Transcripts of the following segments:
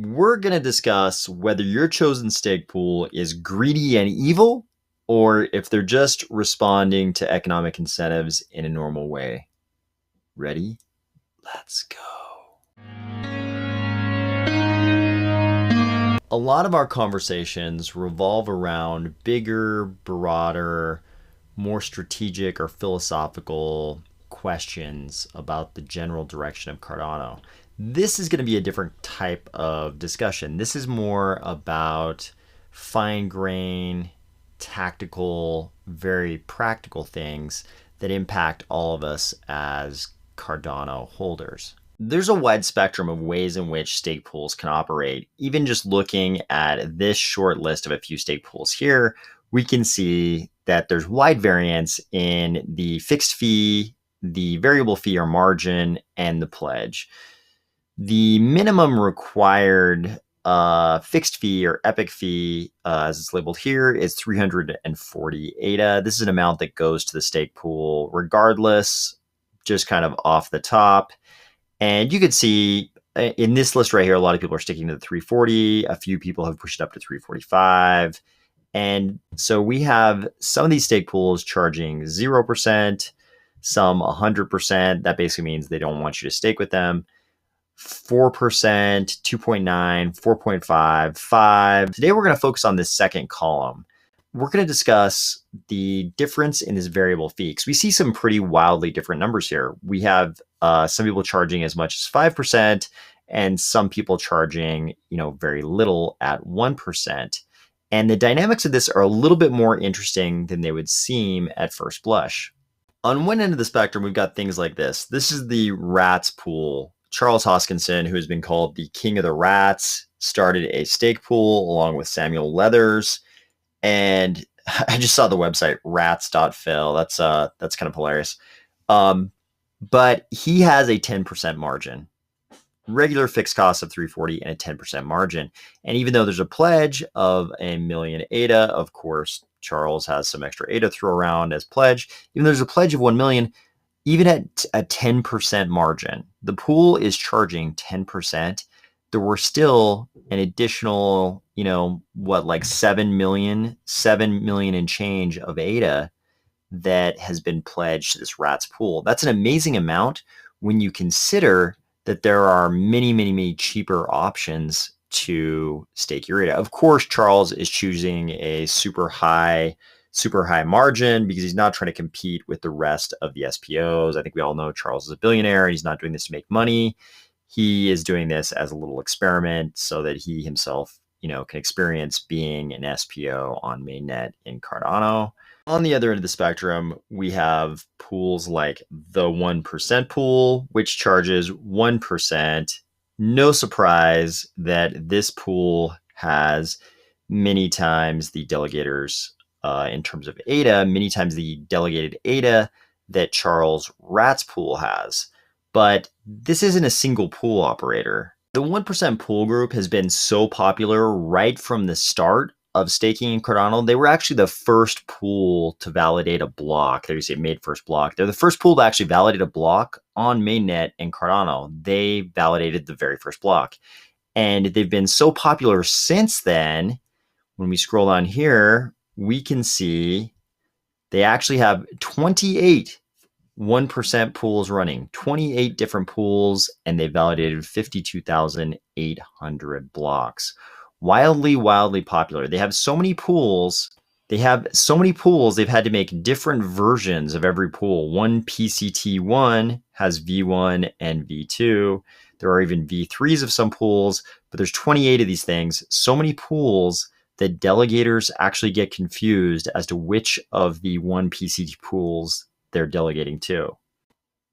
We're going to discuss whether your chosen stake pool is greedy and evil, or if they're just responding to economic incentives in a normal way. Ready? Let's go. A lot of our conversations revolve around bigger, broader, more strategic or philosophical questions about the general direction of Cardano. This is going to be a different type of discussion. This is more about fine grain, tactical, very practical things that impact all of us as Cardano holders. There's a wide spectrum of ways in which stake pools can operate. Even just looking at this short list of a few stake pools here, we can see that there's wide variance in the fixed fee, the variable fee or margin, and the pledge. The minimum required fixed fee or epic fee, as it's labeled here, is 340 ADA. This is an amount that goes to the stake pool regardless, just kind of off the top. And you could see in this list right here, a lot of people are sticking to the 340. A few people have pushed it up to 345. And so we have some of these stake pools charging 0%, some 100%. That basically means they don't want you to stake with them. 4%, 2.9, 4.5, 5. Today we're going to focus on this second column. We're going to discuss the difference in this variable fee because we see some pretty wildly different numbers here. We have some people charging as much as 5% and some people charging, very little at 1%. And the dynamics of this are a little bit more interesting than they would seem at first blush. On one end of the spectrum, we've got things like this. This is the rats pool. Charles Hoskinson, who has been called the king of the rats, started a stake pool along with Samuel Leathers. And I just saw the website rats.phil. That's kind of hilarious. But he has a 10% margin, regular fixed cost of 340 and a 10% margin. And even though there's a pledge of 1 million ADA, of course, Charles has some extra ADA to throw around as pledge. Even though there's a pledge of 1 million, even at a 10% margin, the pool is charging 10%. There were still an additional, like 7 million and change of ADA that has been pledged to this rats pool. That's an amazing amount when you consider that there are many, many, many cheaper options to stake your ADA. Of course, Charles is choosing a super high margin because he's not trying to compete with the rest of the SPOs. I think we all know Charles is a billionaire and he's not doing this to make money. He is doing this as a little experiment so that he himself, can experience being an SPO on mainnet in Cardano. On the other end of the spectrum, we have pools like the 1% pool, which charges 1%. No surprise that this pool has many times the delegators in terms of ADA, many times the delegated ADA that Charles Rat's pool has. But this isn't a single pool operator. The 1% pool group has been so popular right from the start of staking in Cardano. They were actually the first pool to validate a block. There you say made first block. They're the first pool to actually validate a block on mainnet in Cardano. They validated the very first block. And they've been so popular since then. When we scroll down here, we can see they actually have 28 1% pools running, 28 different pools, and they validated 52,800 blocks. Wildly popular. They have so many pools. They've had to make different versions of every pool. One PCT1 has V1 and V2. There are even V3s of some pools, but there's 28 of these things. So many pools that delegators actually get confused as to which of the one PCT pools they're delegating to.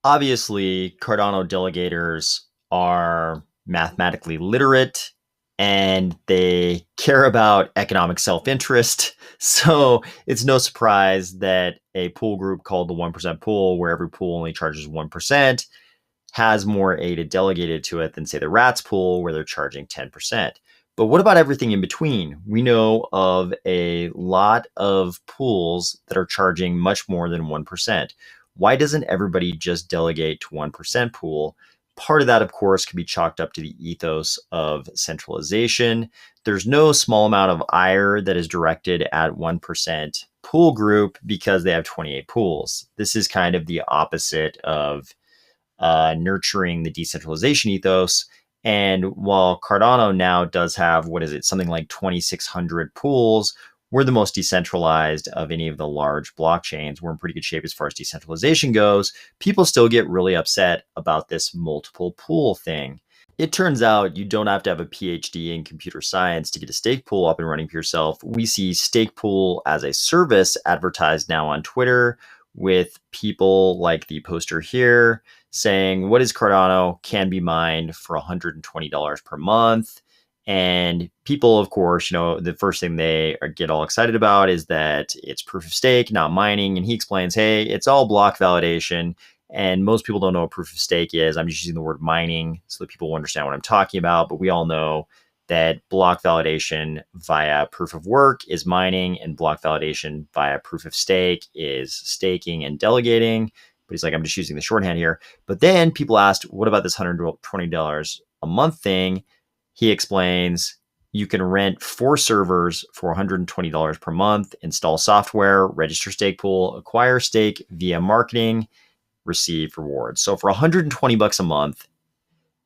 Obviously, Cardano delegators are mathematically literate and they care about economic self-interest. So it's no surprise that a pool group called the 1% pool, where every pool only charges 1%, has more ADA delegated to it than, say, the rats pool, where they're charging 10%. But what about everything in between? We know of a lot of pools that are charging much more than 1%. Why doesn't everybody just delegate to 1% pool? Part of that, of course, can be chalked up to the ethos of centralization. There's no small amount of ire that is directed at 1% pool group because they have 28 pools. This is kind of the opposite of nurturing the decentralization ethos. And while Cardano now does have, something like 2,600 pools, we're the most decentralized of any of the large blockchains. We're in pretty good shape as far as decentralization goes. People still get really upset about this multiple pool thing. It turns out you don't have to have a PhD in computer science to get a stake pool up and running for yourself. We see Stakepool-as-a-Service advertised now on Twitter with people like the poster here saying, what is Cardano? Can be mined for $120 per month. And people, of course, the first thing they get all excited about is that it's proof of stake, not mining. And he explains, hey, it's all block validation. And most people don't know what proof of stake is. I'm just using the word mining so that people will understand what I'm talking about. But we all know that block validation via proof of work is mining, and block validation via proof of stake is staking and delegating. But he's like, I'm just using the shorthand here. But then people asked, what about this $120 a month thing? He explains, you can rent 4 servers for $120 per month, install software, register Stakepool, acquire stake via marketing, receive rewards. So for $120 a month,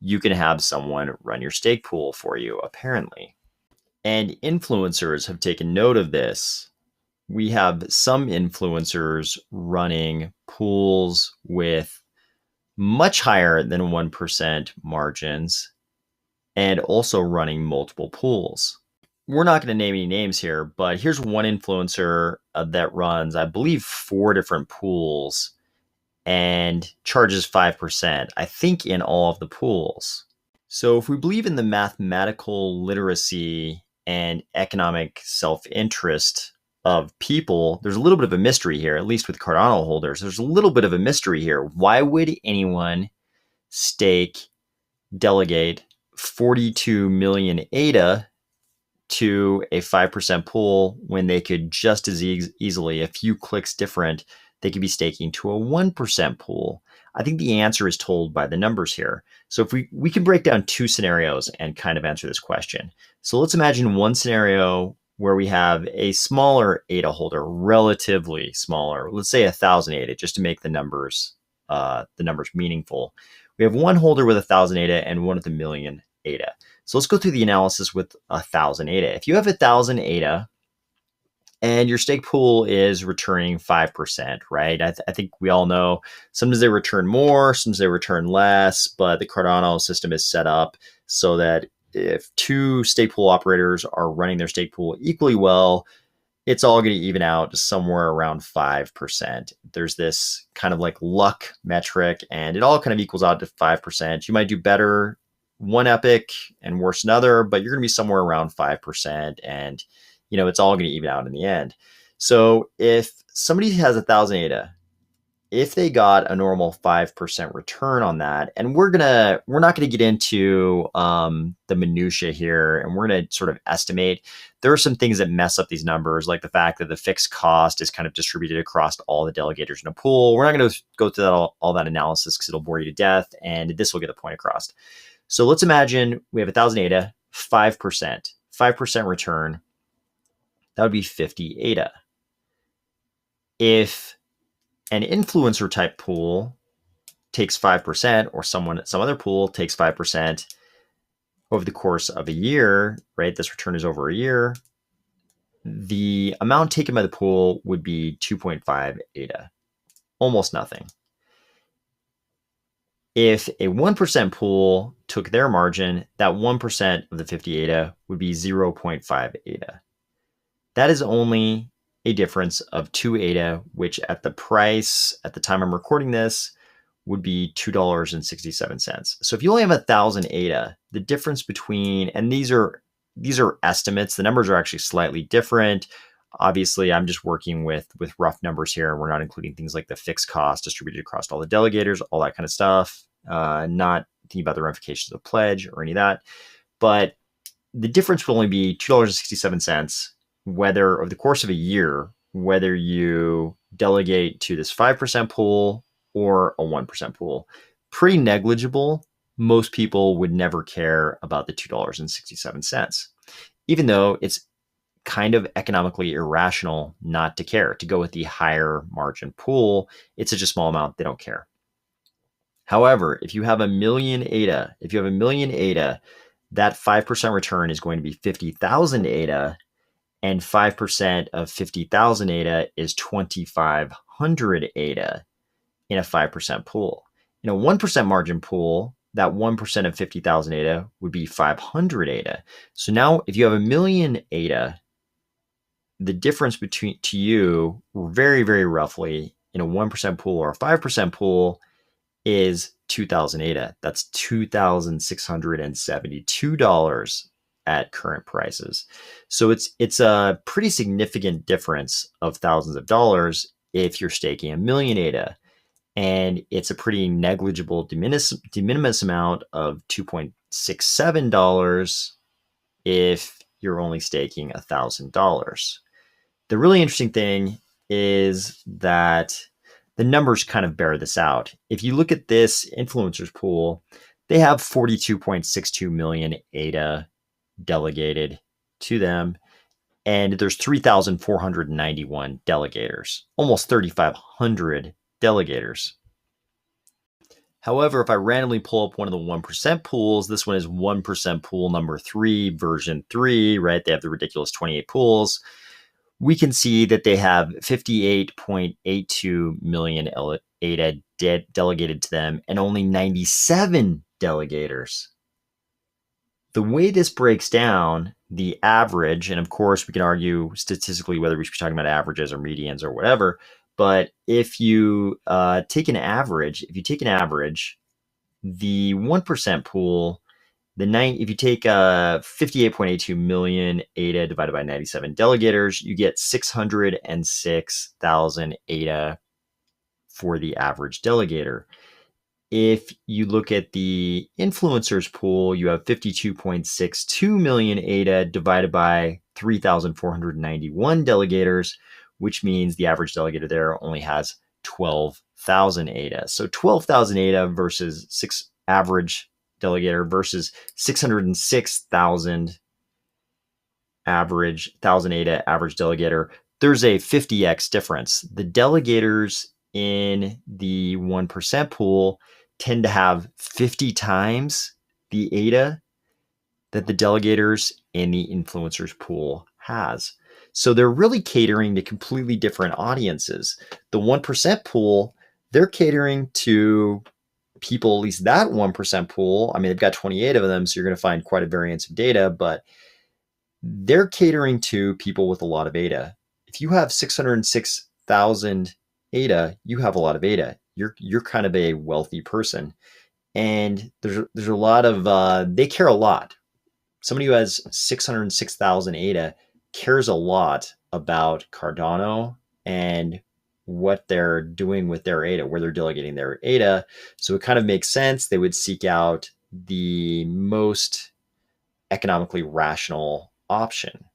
you can have someone run your stake pool for you, apparently. And influencers have taken note of this. We have some influencers running pools with much higher than 1% margins and also running multiple pools. We're not going to name any names here, but here's one influencer that runs, I believe, 4 different pools and charges 5%, I think, in all of the pools. So if we believe in the mathematical literacy and economic self-interest of people, there's a little bit of a mystery here, at least with Cardano holders. There's a little bit of a mystery here. Why would anyone delegate 42 million ADA to a 5% pool when they could just as easily, a few clicks different, they could be staking to a 1% pool? I think the answer is told by the numbers here. So if we can break down 2 scenarios and kind of answer this question. So let's imagine one scenario where we have a smaller ADA holder, relatively smaller, let's say 1,000 ADA, just to make the numbers meaningful. We have one holder with 1,000 ADA and one with 1 million ADA. So let's go through the analysis with 1,000 ADA. If you have 1,000 ADA and your stake pool is returning 5%, right? I think we all know sometimes they return more, sometimes they return less, but the Cardano system is set up so that if 2 stake pool operators are running their stake pool equally well, it's all going to even out somewhere around 5%. There's this kind of like luck metric, and it all kind of equals out to 5%. You might do better one epoch and worse another, but you're going to be somewhere around 5%, and it's all going to even out in the end. So if somebody has 1,000 ADA, if they got a normal 5% return on that, and we're not gonna get into the minutia here, and we're gonna sort of estimate. There are some things that mess up these numbers, like the fact that the fixed cost is kind of distributed across all the delegators in a pool. We're not going to go through all that analysis because it'll bore you to death, and this will get the point across. So let's imagine we have 1,000 ADA, 5% return. That would be 50 ADA. If an influencer type pool takes 5%, or some other pool takes 5% over the course of a year, right? This return is over a year. The amount taken by the pool would be 2.5 ADA, almost nothing. If a 1% pool took their margin, that 1% of the 50 ADA would be 0.5 ADA. That is only a difference of 2 ADA, which at the price at the time I'm recording this would be $2.67. So if you only have 1,000 ADA, the difference between, and these are estimates, the numbers are actually slightly different. Obviously, I'm just working with rough numbers here. We're not including things like the fixed cost distributed across all the delegators, all that kind of stuff. Not thinking about the ramifications of the pledge or any of that. But the difference will only be $2.67, whether over the course of a year, whether you delegate to this 5% pool or a 1% pool. Pretty negligible most people would never care about the $2.67, even though it's kind of economically irrational not to care, to go with the higher margin pool. It's such a small amount, they don't care. However, if you have a million ADA, that 5% return is going to be 50,000 ADA, and 5% of 50,000 ADA is 2,500 ADA in a 5% pool. In a 1% margin pool, that 1% of 50,000 ADA would be 500 ADA. So now if you have a million ADA, the difference between to you, very, very roughly, in a 1% pool or a 5% pool is 2,000 ADA. That's $2,672 at current prices. So it's a pretty significant difference of thousands of dollars if you're staking a million ADA. And it's a pretty negligible de minimis amount of $2.67 if you're only staking $1,000. The really interesting thing is that the numbers kind of bear this out. If you look at this influencers pool, they have 42.62 million ADA delegated to them, and there's 3,491 delegators, almost 3,500 delegators. However, if I randomly pull up one of the 1% pools, this one is 1% pool number 3, version 3, right? They have the ridiculous 28 pools. We can see that they have 58.82 million ADA delegated to them and only 97 delegators. The way this breaks down, the average, and of course we can argue statistically whether we should be talking about averages or medians or whatever, but if you take an average, the 1% pool, if you take 58.82 million ADA divided by 97 delegators, you get 606,000 ADA for the average delegator. If you look at the influencers pool, you have 52.62 million ADA divided by 3,491 delegators, which means the average delegator there only has 12,000 ADA. So 12,000 ADA versus average delegator versus 606,000 average 1,000 ADA average delegator. There's a 50x difference. The delegators in the 1% pool tend to have 50 times the ADA that the delegators in the influencers pool has. So they're really catering to completely different audiences. The 1% pool, they're catering to people, at least that 1% pool. I mean, they've got 28 of them, so you're going to find quite a variance of data, but they're catering to people with a lot of ADA. If you have 606,000 ADA, you have a lot of ADA. You're kind of a wealthy person, and there's a lot of they care a lot. Somebody who has 606,000 ADA cares a lot about Cardano and what they're doing with their ADA, where they're delegating their ADA. So it kind of makes sense they would seek out the most economically rational option.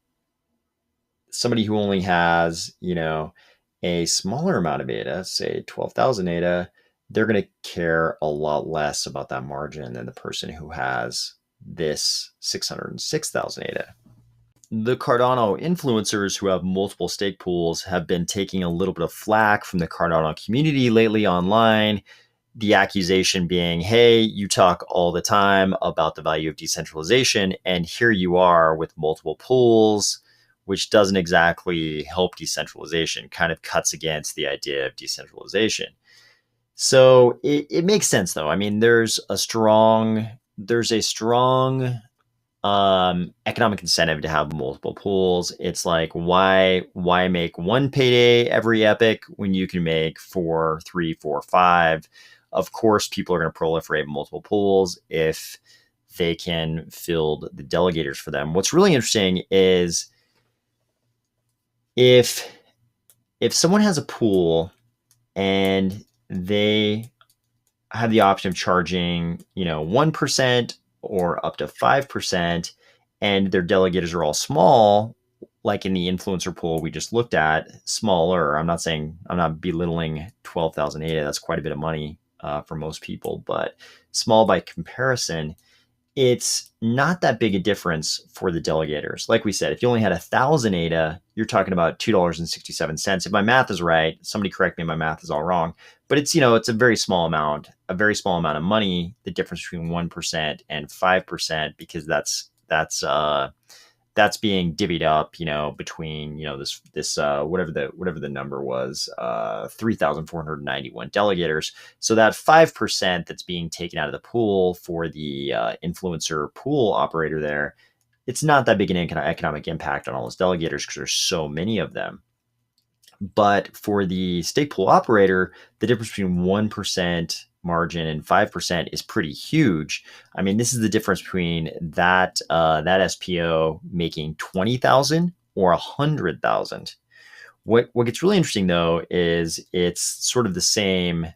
Somebody who only has, a smaller amount of ADA, say 12,000 ADA, they're going to care a lot less about that margin than the person who has this 606,000 ADA. The Cardano influencers who have multiple stake pools have been taking a little bit of flack from the Cardano community lately online. The accusation being, hey, you talk all the time about the value of decentralization, and here you are with multiple pools, which doesn't exactly help decentralization, kind of cuts against the idea of decentralization. So it makes sense, though. I mean, there's a strong economic incentive to have multiple pools. It's like, why make one payday every epoch when you can make 4, 3, 4, 5? Of course, people are going to proliferate multiple pools if they can field the delegators for them. What's really interesting is if someone has a pool and they have the option of charging, 1% or up to 5%, and their delegators are all small, like in the influencer pool we just looked at, smaller. I'm not belittling 12,000 ADA. That's quite a bit of money for most people, but small by comparison, it's not that big a difference for the delegators. Like we said, if you only had 1,000 ADA, you're talking about $2.67. If my math is right, somebody correct me, my math is all wrong. But it's, it's a very small amount of money, the difference between 1% and 5%, because that's being divvied up, between, this whatever the number was, 3,491 delegators. So that 5% that's being taken out of the pool for the influencer pool operator there, it's not that big an economic impact on all those delegators because there's so many of them. But for the stake pool operator, the difference between 1% margin and 5% is pretty huge. I mean, this is the difference between that SPO making 20,000 or 100,000. What gets really interesting though is it's sort of the same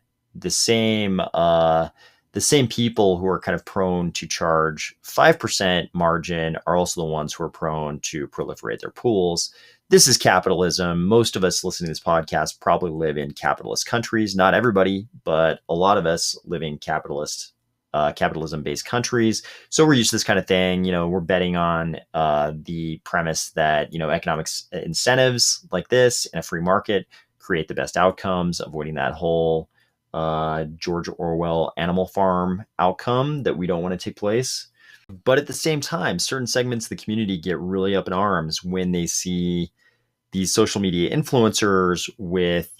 people who are kind of prone to charge 5% margin are also the ones who are prone to proliferate their pools. This is capitalism. Most of us listening to this podcast probably live in capitalist countries. Not everybody, but a lot of us live in capitalism-based countries. So we're used to this kind of thing. We're betting on the premise that, economics incentives like this in a free market create the best outcomes, avoiding that whole George Orwell Animal Farm outcome that we don't want to take place. But at the same time, certain segments of the community get really up in arms when they see these social media influencers with,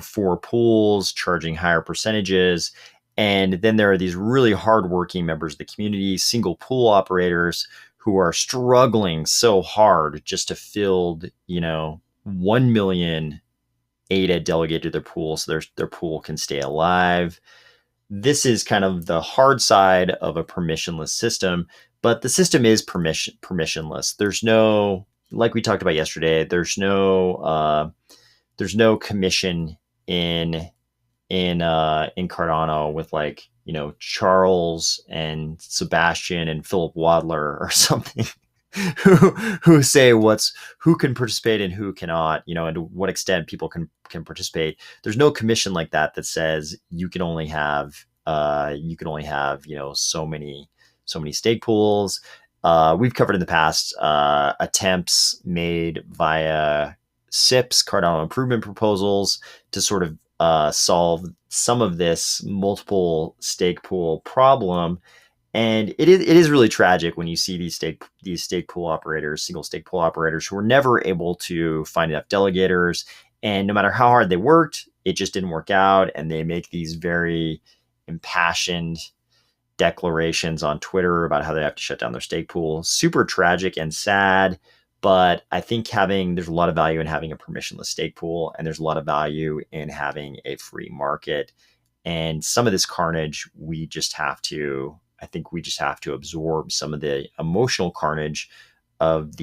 4 pools charging higher percentages. And then there are these really hardworking members of the community, single pool operators who are struggling so hard just to fill, 1 million ADA delegated to their pool so their pool can stay alive. This is kind of the hard side of a permissionless system, but the system is permissionless. There's no, like we talked about yesterday, there's no commission in Cardano with Charles and Sebastian and Philip Wadler or something who say who can participate and who cannot, and to what extent people can participate. There's no commission like that says you can only have so many stake pools. We've covered in the past attempts made via SIPs, Cardano improvement proposals, to sort of solve some of this multiple stake pool problem. And it is really tragic when you see these stake pool operators, single stake pool operators, who were never able to find enough delegators. And no matter how hard they worked, it just didn't work out. And they make these very impassioned declarations on Twitter about how they have to shut down their stake pool. Super tragic and sad. But I think there's a lot of value in having a permissionless stake pool, and there's a lot of value in having a free market. And some of this carnage, I think we just have to absorb some of the emotional carnage of some of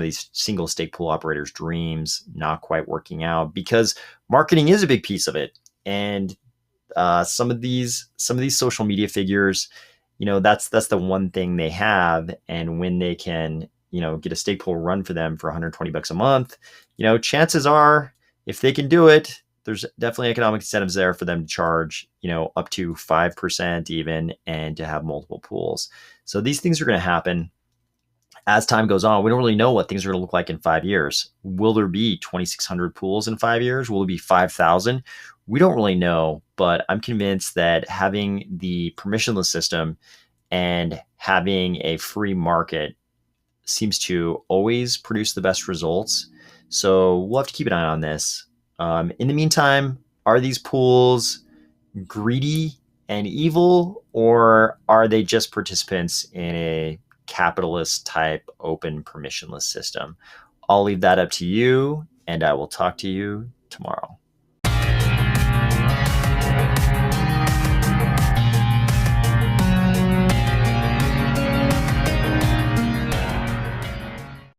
these single stake pool operators' dreams not quite working out, because marketing is a big piece of it. And some of these social media figures, that's the one thing they have. And when they can, get a stake pool run for them for $120 a month, chances are, if they can do it, there's definitely economic incentives there for them to charge, up to 5% even, and to have multiple pools. So these things are going to happen as time goes on. We don't really know what things are going to look like in 5 years. Will there be 2,600 pools in 5 years? Will it be 5,000? We don't really know, but I'm convinced that having the permissionless system and having a free market seems to always produce the best results. So we'll have to keep an eye on this. In the meantime, are these pools greedy and evil, or are they just participants in a capitalist type open permissionless system? I'll leave that up to you, and I will talk to you tomorrow.